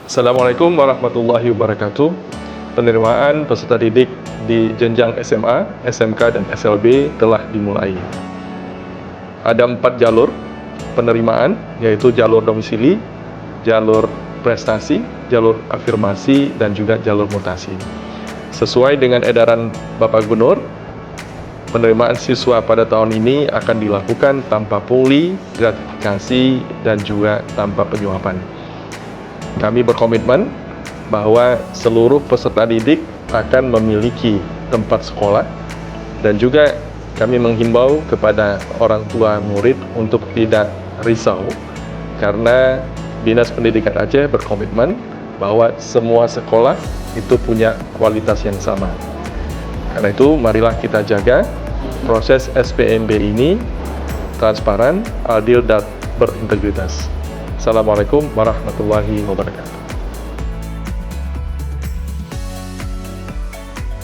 Assalamualaikum warahmatullahi wabarakatuh. Penerimaan peserta didik di jenjang SMA, SMK, dan SLB telah dimulai. Ada 4 jalur penerimaan, yaitu jalur domisili, jalur prestasi, jalur afirmasi, dan juga jalur mutasi. Sesuai dengan edaran Bapak Gubernur, penerimaan siswa pada tahun ini akan dilakukan tanpa pungli, gratifikasi, dan juga tanpa penyuapan. Kami berkomitmen bahwa seluruh peserta didik akan memiliki tempat sekolah, dan juga kami menghimbau kepada orang tua murid untuk tidak risau, karena Dinas Pendidikan Aceh berkomitmen bahwa semua sekolah itu punya kualitas yang sama. Karena itu, marilah kita jaga proses SPMB ini transparan, adil, dan berintegritas. Assalamualaikum warahmatullahi wabarakatuh.